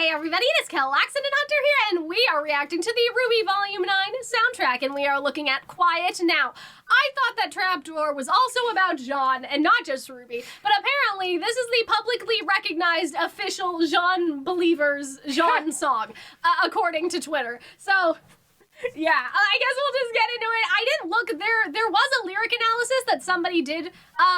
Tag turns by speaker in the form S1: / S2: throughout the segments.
S1: Hey everybody, it is Calxiyn and Hunter here, and we are reacting to the RWBY Volume 9 soundtrack, and we are looking at Quiet Now. I thought that Trapdoor was also about Jaune, and not just RWBY, but apparently this is the publicly recognized official Jaune Believers Jaune song, according to Twitter. So, yeah, I guess we'll just get into it. I didn't look, there was a lyric analysis that somebody did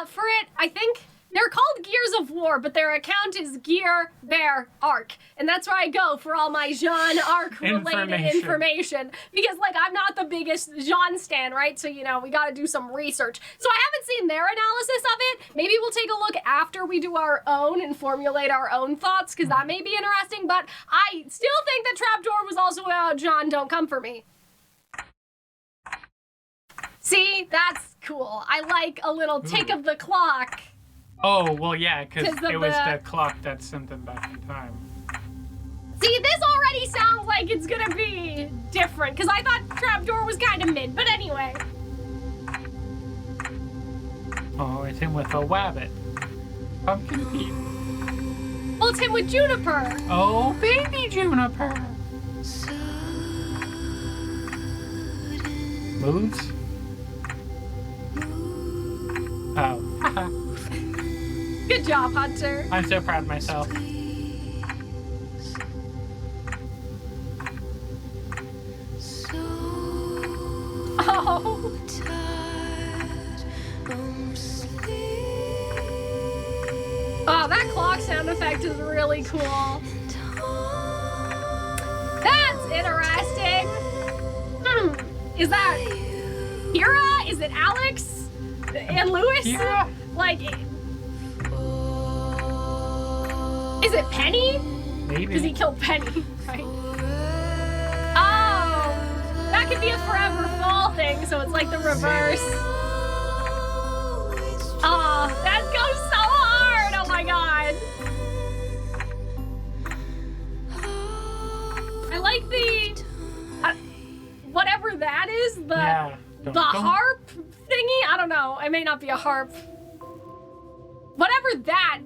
S1: for it, I think. They're called Gears of War, but their account is Gear Bear Arc. And that's where I go for all my Jaune Arc-related information. Because, like, I'm not the biggest Jaune stan, right? So, you know, we gotta do some research. So I haven't seen their analysis of it. Maybe we'll take a look after we do our own and formulate our own thoughts, because that may be interesting. But I still think that Trapdoor was also about Jaune, Don't Come For Me. See? That's cool. I like a little tick of the clock.
S2: Oh, well, yeah, because it was the clock that sent them back in time.
S1: See, this already sounds like it's gonna be different, because I thought Trapdoor was kind of mid, but anyway.
S2: Oh, it's him with a wabbit. Pumpkin Pete.
S1: Well, it's him with Juniper.
S2: Oh, baby Juniper. Moves? Oh.
S1: Good job, Hunter.
S2: I'm so proud of myself.
S1: Oh. Oh, that clock sound effect is really cool. That's interesting. Is that Kira? Is it Alex? And Lewis?
S2: Kira?
S1: Like... Is it Penny?
S2: Maybe.
S1: Because he killed Penny, right? Oh, that could be a forever fall thing, so it's like the reverse. Oh, that goes so hard! Oh my god. I like the... whatever that is, the harp thingy? I don't know. It may not be a harp. Whatever that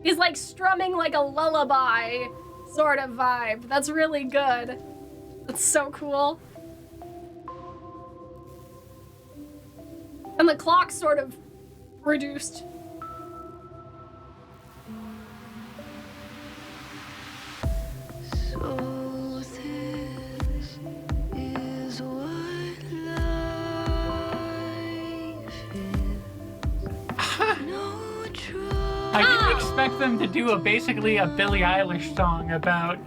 S1: is, like strumming like a lullaby sort of vibe. That's really good. That's so cool. And the clock's sort of reduced.
S3: So this is what life is. No trouble.
S2: I didn't expect them to do basically a Billie Eilish song about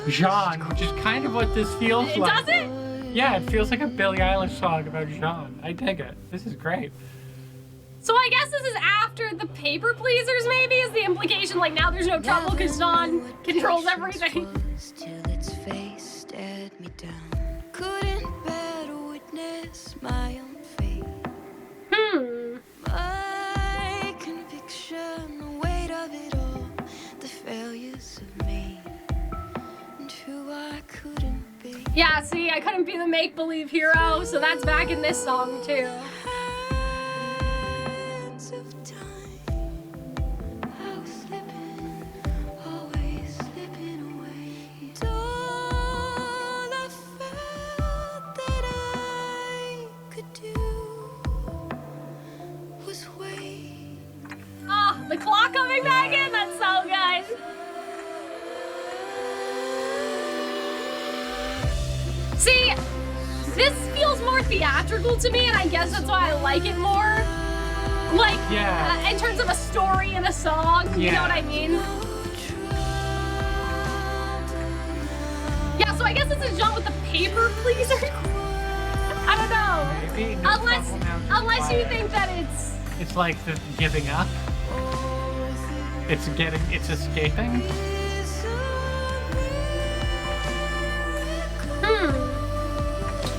S2: Jaune, which is kind of what this feels like.
S1: Does it?
S2: Yeah, it feels like a Billie Eilish song about Jaune. I dig it. This is great.
S1: So I guess this is after the Paper Pleasers, maybe, is the implication. Like, now there's no trouble because Jaune controls everything.
S3: Till its face stared me down. Couldn't bear to witness my own fate. My conviction, the weight of it all, the failures of me, and who I couldn't be.
S1: Yeah, see, I couldn't be the make-believe hero, so that's back in this song, too.
S3: Hands of time, I was slipping, always slipping away. And all I felt that I could do was wait.
S1: Oh, the clock coming back in, that's so good. See, this feels more theatrical to me, and I guess that's why I like it more. Like, in terms of a story and a song, you know what I mean? Yeah, so I guess it's a Jaune with the Paper Pleaser. I don't know.
S2: Maybe. No
S1: Unless you think that
S2: it's like the giving up. It's escaping.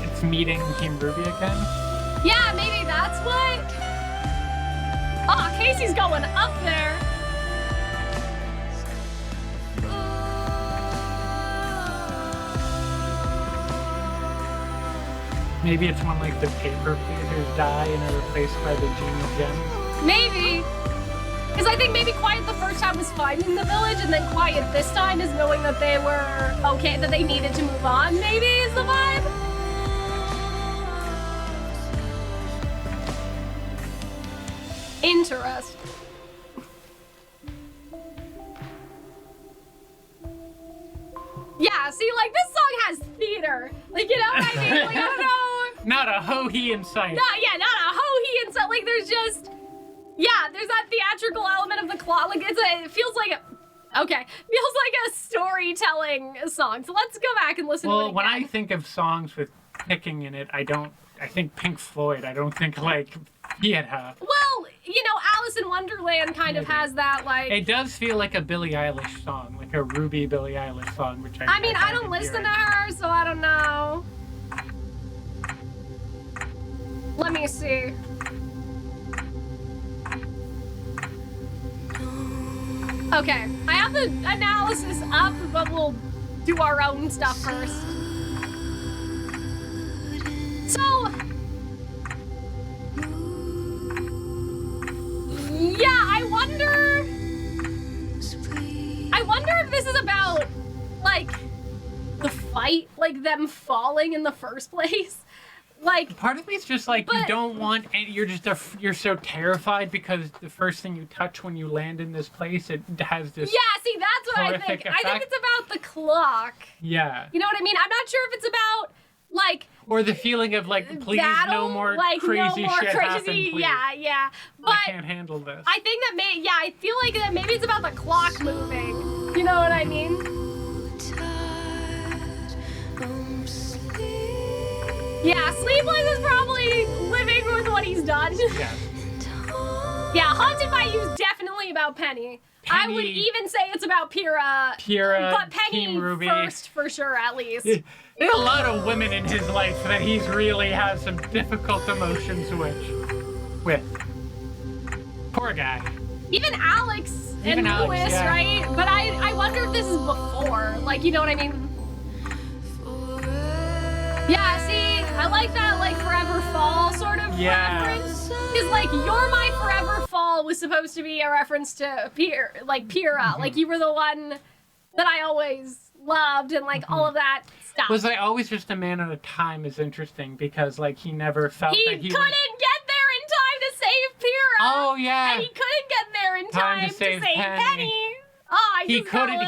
S2: It's meeting Team RWBY again.
S1: Yeah, maybe that's what. Oh, Casey's going up there.
S2: Maybe it's when like the paper pleasers die and are replaced by the genie gems.
S1: Maybe. Because I think maybe Quiet the first time was finding the village, and then Quiet this time is knowing that they were okay, that they needed to move on, maybe, is the vibe? Interesting. Yeah, see, like, this song has theater. Like, you know what I mean? Like, I don't know.
S2: Not a ho-he in sight.
S1: Not a ho-he and stuff. Like, there's just, yeah, there's that theatrical element of the clock. Like, it feels like, feels like a storytelling song. So let's go back and listen to it again.
S2: Well, when I think of songs with picking in it, I think Pink Floyd. I don't think, like, theater.
S1: Well, you know, Alice in Wonderland kind of has that, like...
S2: It does feel like a Billie Eilish song, like a RWBY Billie Eilish song, which I
S1: mean, I don't listen to her, so I don't know. Let me see. Okay, I have the analysis up, but we'll do our own stuff first. So... yeah, I wonder if this is about, like, the fight, like, them falling in the first place. Like,
S2: part of me is just like, you don't want any, you're so terrified because the first thing you touch when you land in this place, it has this
S1: yeah, see, that's what I think.
S2: effect.
S1: I think it's about the clock.
S2: Yeah.
S1: You know what I mean? I'm not sure if it's about, like...
S2: or the feeling of, like, please, no more
S1: like,
S2: crazy
S1: no more
S2: shit
S1: crazy,
S2: happen, please.
S1: Yeah. But
S2: I can't handle this.
S1: I think that I feel like that maybe it's about the clock moving. You know what I mean? Yeah, Sleepless is probably living with what he's done.
S2: Yeah.
S1: Yeah, Haunted by You is definitely about Penny. I would even say it's about Pyrrha, but Penny
S2: Team RWBY.
S1: first for sure, at least.
S2: There's a lot of women in his life that he's really has some difficult emotions with. Poor guy.
S1: Even Alex and
S2: Alex,
S1: Louis,
S2: yeah.
S1: right? But I wonder if this is before. Like, you know what I mean? Yeah, see, I like that, like, Forever Fall sort of reference. Because, like, You're My Forever Fall was supposed to be a reference to Pyrrha.
S2: Mm-hmm.
S1: Like, you were the one that I always loved and, like, all of that stuff.
S2: Was I Always Just a Man at a Time is interesting because, like, he never felt that he
S1: couldn't get there in time to save Pyrrha.
S2: Oh, yeah.
S1: And he couldn't get there in time to save Penny. Oh,
S2: he couldn't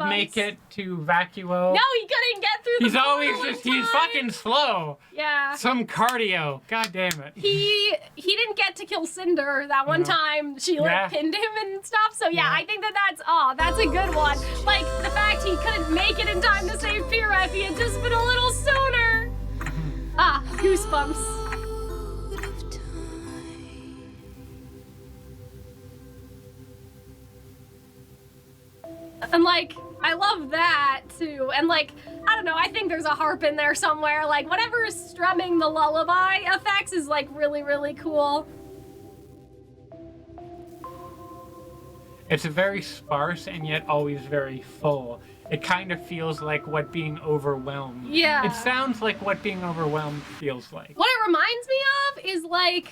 S2: make it to Vacuo.
S1: No, he couldn't get through the
S2: He's always
S1: portal in
S2: just, he's
S1: time.
S2: fucking slow.
S1: Yeah.
S2: Some cardio. God damn it.
S1: He didn't get to kill Cinder that one time. She like pinned him and stuff. So yeah, I think that's a good one. Like the fact he couldn't make it in time to save Pyrrha if he had just been a little sooner. Goosebumps. And like, I love that too. And like, I don't know, I think there's a harp in there somewhere. Like, whatever is strumming the lullaby effects is like really, really cool.
S2: It's very sparse and yet always very full. It kind of feels like what being overwhelmed.
S1: Yeah.
S2: It sounds like what being overwhelmed feels like.
S1: What it reminds me of is like,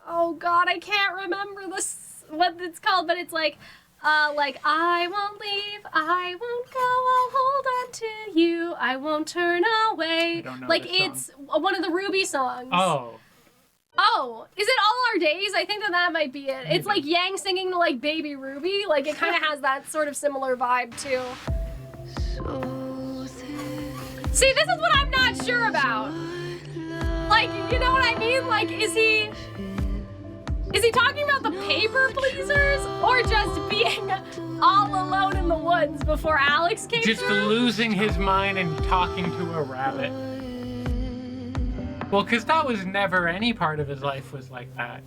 S1: oh God, I can't remember what it's called, but it's like I won't leave, I won't go, I'll hold on to you, I won't turn away.
S2: I don't know
S1: like
S2: this
S1: it's one of the RWBY songs.
S2: Oh,
S1: Is it All Our Days? I think that might be it. Maybe. It's like Yang singing to like Baby Ruby. Like it kind of has that sort of similar vibe too. See, this is what I'm not sure about. Like, you know what I mean? Like, is he talking about the paper pleasers or just being all alone in the woods before Alex came
S2: just
S1: through?
S2: losing his mind and talking to a rabbit. Well, because that was never any part of his life was like that.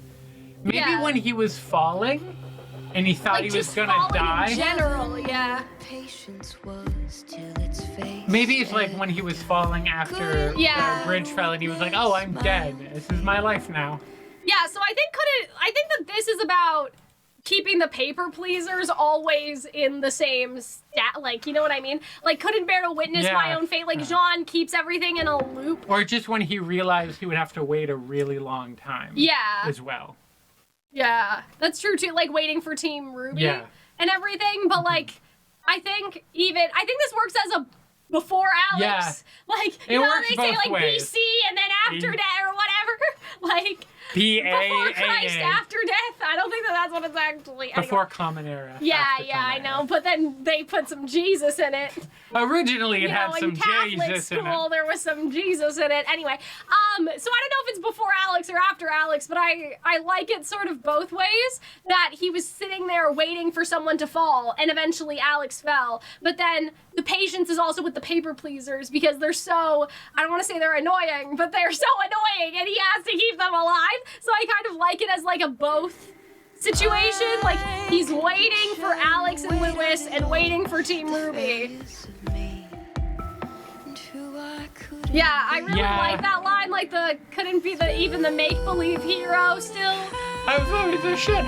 S2: Maybe when he was falling and he thought he was gonna die.
S1: In general, yeah.
S2: Maybe it's like when he was falling after the bridge fell and he was like, "Oh, I'm dead. This is my life now."
S1: Yeah, so I think that this is about keeping the paper pleasers always in the same stat, like, you know what I mean? Like, couldn't bear to witness my own fate. Like, Jaune keeps everything in a loop.
S2: Or just when he realized he would have to wait a really long time.
S1: Yeah.
S2: As well.
S1: Yeah, that's true too. Like waiting for Team RWBY
S2: Yeah.
S1: and everything. But like, I think this works as a before Alex.
S2: Yeah.
S1: Like,
S2: It
S1: you know,
S2: works
S1: they say
S2: both
S1: like
S2: ways.
S1: BC and then after death or whatever. Like,
S2: B-A-A-A.
S1: before Christ, after death. I don't think that's what it's actually.
S2: Before
S1: Anyway.
S2: Common Era.
S1: Yeah,
S2: after
S1: yeah, I
S2: Common
S1: know.
S2: Era.
S1: But then they put some Jesus in it.
S2: Originally, it
S1: You
S2: had
S1: know,
S2: some
S1: in Catholic
S2: Jesus in
S1: school,
S2: it.
S1: there was some Jesus in it. Anyway, so I don't know if it's before Alex or after Alex, but I like it sort of both ways, that he was sitting there waiting for someone to fall, and eventually Alex fell. But then the patience is also with the paper pleasers, because they're so, I don't want to say they're annoying, but they're so annoying, and he has to keep them alive. So I kind of like it as like a both situation. Like, he's waiting for Alex and Lewis and waiting for Team RWBY. Yeah, I really like that line. Like, couldn't be even the make-believe hero still.
S2: I was always a shit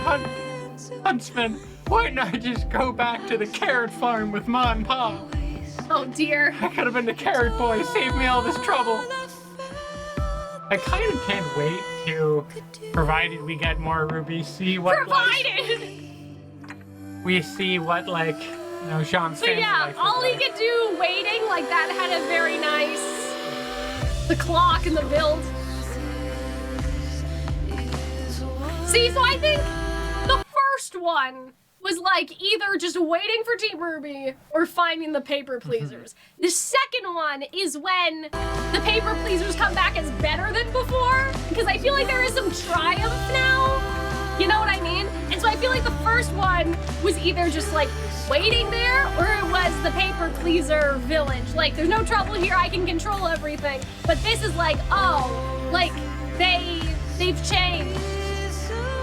S2: huntsman. Why not just go back to the carrot farm with Ma and Pa?
S1: Oh dear.
S2: I could have been the carrot boy. Save me all this trouble. I kind of can't wait to, provided we get more RWBY, see what we see what like, you know, Jaune
S1: But
S2: stands
S1: yeah,
S2: like.
S1: all he could do waiting, like that had a very nice, the clock and the build. See, so I think the first one was like either just waiting for Team RWBY or finding the paper pleasers. The second one is when the paper pleasers come back as better than before, because I feel like there is some triumph now. You know what I mean? And so I feel like the first one was either just like waiting there, or it was the paper pleaser village. Like, there's no trouble here, I can control everything. But this is like, oh, like they've changed.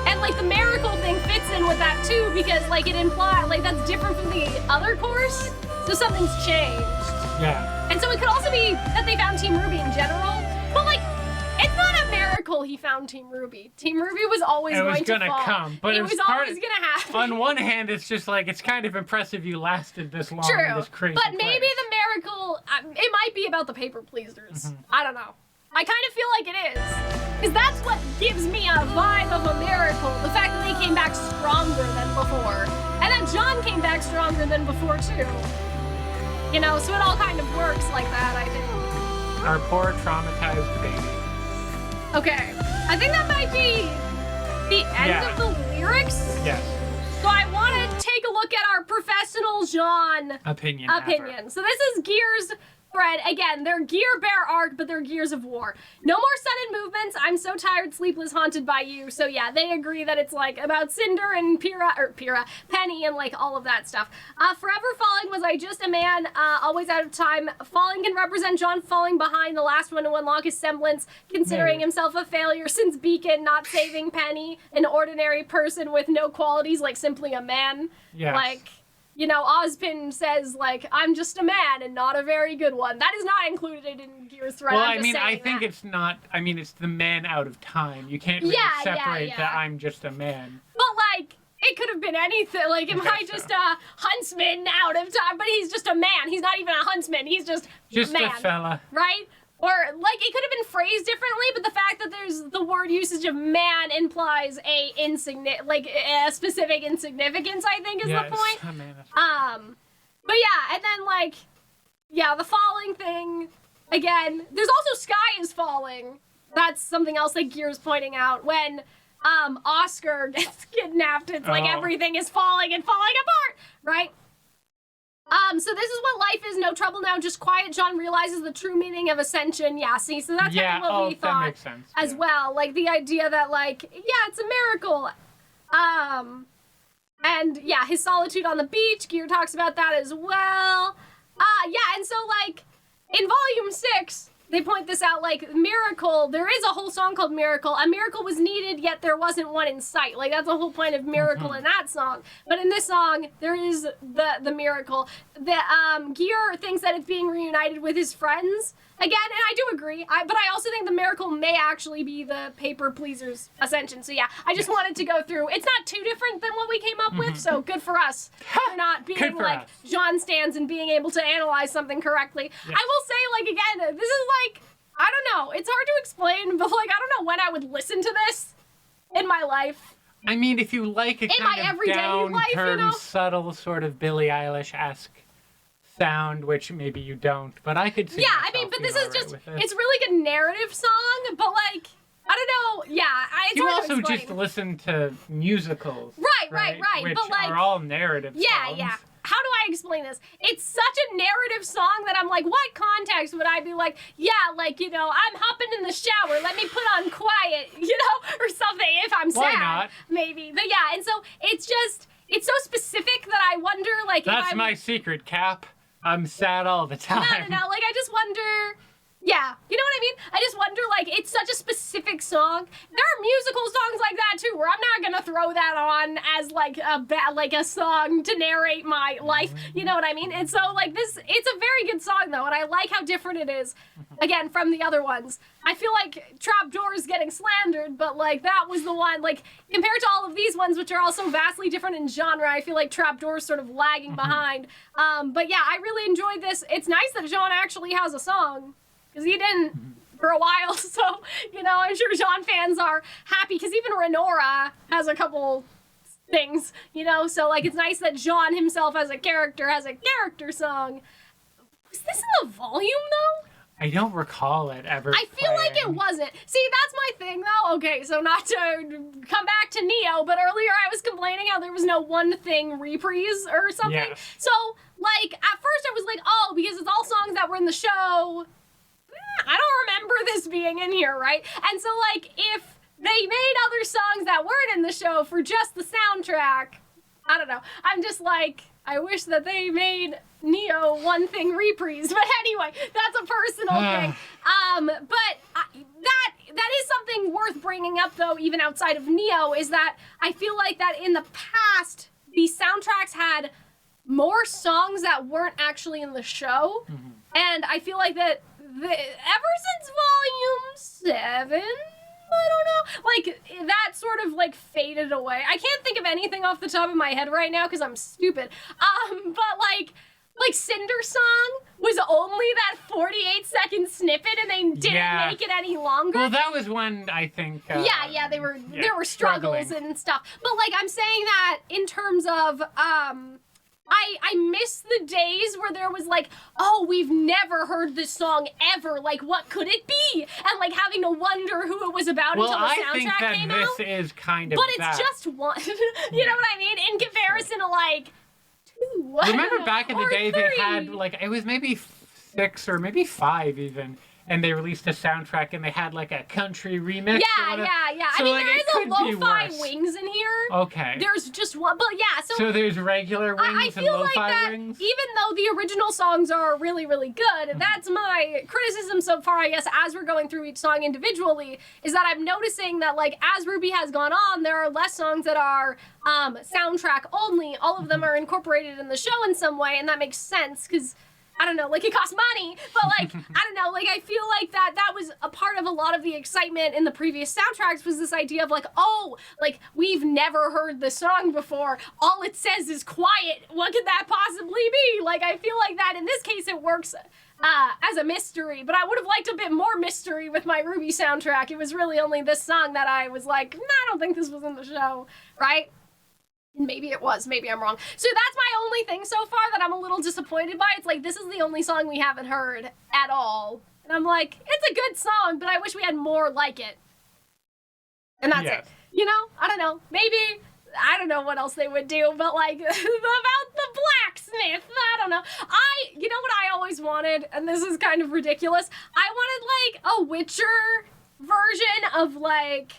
S1: And like the miracle thing fits in with that too, because like it implies like that's different from the other course, so something's changed.
S2: Yeah.
S1: And so it could also be that they found Team RWBY in general, but like it's not a miracle he found Team RWBY. Team RWBY was always going to fall.
S2: Come, but
S1: it was always
S2: part,
S1: gonna happen.
S2: On one hand, it's just like it's kind of impressive you lasted this long in
S1: True,
S2: this crazy
S1: but maybe
S2: place.
S1: the miracle, it might be about the paper pleasers. I don't know. I kind of feel like it is. Because that's what gives me a vibe of a miracle. The fact that they came back stronger than before. And that Jaune came back stronger than before, too. You know, so it all kind of works like that, I think.
S2: Our poor traumatized baby.
S1: Okay. I think that might be the end of the lyrics.
S2: Yes.
S1: So I want to take a look at our professional Jaune
S2: Opinion.
S1: So this is Gears thread. Again, they're Gear Bear arc, but they're Gears of War. No more sudden movements. I'm so tired, sleepless, haunted by you. So yeah, they agree that it's like about Cinder and Penny and like all of that stuff. Forever falling, was I just a man? Always out of time. Falling can represent Jaune falling behind the last one to unlock his semblance, considering himself a failure since Beacon, not saving Penny, an ordinary person with no qualities, like simply a man.
S2: Yes.
S1: Like, you know, Ozpin says, like, I'm just a man and not a very good one. That is not included in Gears thread.
S2: Well,
S1: I'm
S2: I mean,
S1: just
S2: I
S1: saying
S2: think
S1: that.
S2: it's not. I mean, it's the man out of time. You can't really separate that I'm just a man.
S1: But, like, it could have been anything. Like, am I just a huntsman out of time? But he's just a man. He's not even a huntsman. He's just a man.
S2: A fella.
S1: Right? Or, like, it could have been phrased differently, but the fact that there's the word usage of man implies a specific insignificance, I think, is the point.
S2: Oh, man,
S1: But yeah, and then, like, yeah, the falling thing, again, there's also sky is falling. That's something else that Gear's pointing out. When, Oscar gets kidnapped, it's like everything is falling and falling apart, right? So this is what life is, no trouble now, just quiet. Jaune realizes the true meaning of ascension. Yeah, see, so that's kind of what we
S2: that
S1: thought
S2: makes sense.
S1: as well. Like, the idea that, like, yeah, it's a miracle. And, yeah, his solitude on the beach, Gear talks about that as well. Yeah, and so, like, in Volume 6, they point this out, like, Miracle, there is a whole song called Miracle. A miracle was needed, yet there wasn't one in sight. Like, that's the whole point of Miracle in that song. But in this song, there is the miracle. Gear thinks that it's being reunited with his friends again, and I do agree. But I also think the miracle may actually be the paper pleaser's ascension. So yeah, I just wanted to go through. It's not too different than what we came up with, so good for us for not being like Jaune stands and being able to analyze something correctly. Yes. I will say, like, again, this is like, I don't know, it's hard to explain, but like, I don't know when I would listen to this in my life.
S2: I mean, if you like a
S1: In my
S2: kind of
S1: everyday life, you
S2: down-turned,
S1: know?
S2: subtle sort of Billie Eilish-esque sound, which maybe you don't, but I could see
S1: Yeah, I
S2: myself
S1: mean, but
S2: being
S1: this is
S2: alright
S1: just,
S2: with it.
S1: it's really good narrative song, but like, I don't know, yeah, it's
S2: You
S1: hard to
S2: also
S1: explain.
S2: just listen to musicals,
S1: Right,
S2: which
S1: but like,
S2: are all narrative
S1: yeah,
S2: songs.
S1: yeah. How do I explain this? It's such a narrative song that I'm like, what context would I be like, yeah, like, you know, I'm hopping in the shower, let me put on quiet, you know, or something if I'm
S2: Why
S1: sad.
S2: not?
S1: Maybe. But yeah, and so it's just, it's so specific that I wonder, like,
S2: That's
S1: if I'm...
S2: my secret, Cap. I'm sad all the time.
S1: No, like, I just wonder... Yeah, you know what I mean? I just wonder, like, it's such a specific song. There are musical songs like that, too, where I'm not gonna throw that on as, like, a song to narrate my life. You know what I mean? And so, like, it's a very good song, though, and I like how different it is, again, from the other ones. I feel like Trapdoor is getting slandered, but, like, that was the one, like, compared to all of these ones, which are also vastly different in genre, I feel like Trapdoor is sort of lagging behind. But yeah, I really enjoyed this. It's nice that Jaune actually has a song. Because he didn't for a while, so, you know, I'm sure Jaune fans are happy, because even Renora has a couple things, you know, so, like, it's nice that Jaune himself as a character has a character song. Was this in the volume, though?
S2: I don't recall it ever
S1: I feel like it
S2: playing.
S1: wasn't. See, that's my thing, though. Okay, so not to come back to Neo, but earlier I was complaining how there was no One Thing reprise or something.
S2: Yes.
S1: So, like, at first I was like, oh, because it's all songs that were in the show... I don't remember this being in here, right? And so, like, if they made other songs that weren't in the show for just the soundtrack, I don't know. I'm just like, I wish that they made Neo One Thing reprise. But anyway, that's a personal thing. That is something worth bringing up, though, even outside of Neo, is that I feel like that in the past, these soundtracks had more songs that weren't actually in the show. Mm-hmm. And I feel like that ever since Volume 7, I don't know, like, that sort of, like, faded away. I can't think of anything off the top of my head right now because I'm stupid. But, like Cinder Song was only that 48-second snippet and they didn't make it any longer.
S2: Well, that was when, I think...
S1: there were struggles and stuff. But, like, I'm saying that in terms of, I miss the days where there was like, oh, we've never heard this song ever. Like, what could it be? And like having to wonder who it was about until the soundtrack came out.
S2: Well, I think that this is kind of
S1: But it's just one. You know what I mean? In comparison to like two.
S2: Remember back in the day
S1: three.
S2: they had like, it was maybe 6 or maybe 5 even. And they released a soundtrack and they had like a country remix.
S1: Yeah.
S2: So,
S1: I mean,
S2: like,
S1: there
S2: it
S1: is a
S2: could be
S1: lo-fi
S2: worse.
S1: wings in here.
S2: Okay.
S1: There's just one, but yeah,
S2: So there's regular wings
S1: I
S2: and
S1: feel
S2: lo-fi
S1: like that
S2: wings?
S1: even though the original songs are really, really good, that's my criticism so far, I guess, as we're going through each song individually, is that I'm noticing that, like, as RWBY has gone on, there are less songs that are soundtrack only. All of them are incorporated in the show in some way, and that makes sense, because I don't know, like, it costs money, but, like, I don't know, like, I feel like that was a part of a lot of the excitement in the previous soundtracks was this idea of, like, oh, like, we've never heard this song before. All it says is quiet. What could that possibly be? Like, I feel like that in this case it works as a mystery, but I would have liked a bit more mystery with my RWBY soundtrack. It was really only this song that I was like, nah, I don't think this was in the show, right? Maybe it was. Maybe I'm wrong. So that's my only thing so far that I'm a little disappointed by. It's like, this is the only song we haven't heard at all. And I'm like, it's a good song, but I wish we had more like it. And that's it. You know? I don't know. Maybe, I don't know what else they would do, but like, about the blacksmith, I don't know. You know what I always wanted? And this is kind of ridiculous. I wanted like a Witcher version of like,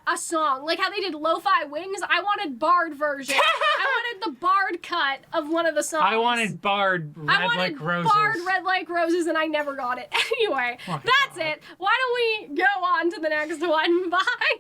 S1: a song, like how they did Lo-Fi Wings. I wanted Bard version. I wanted the Bard cut of one of the songs.
S2: I wanted Bard Red Like Roses.
S1: Bard Red Like Roses, and I never got it. Anyway, that's it. Why don't we go on to the next one? Bye.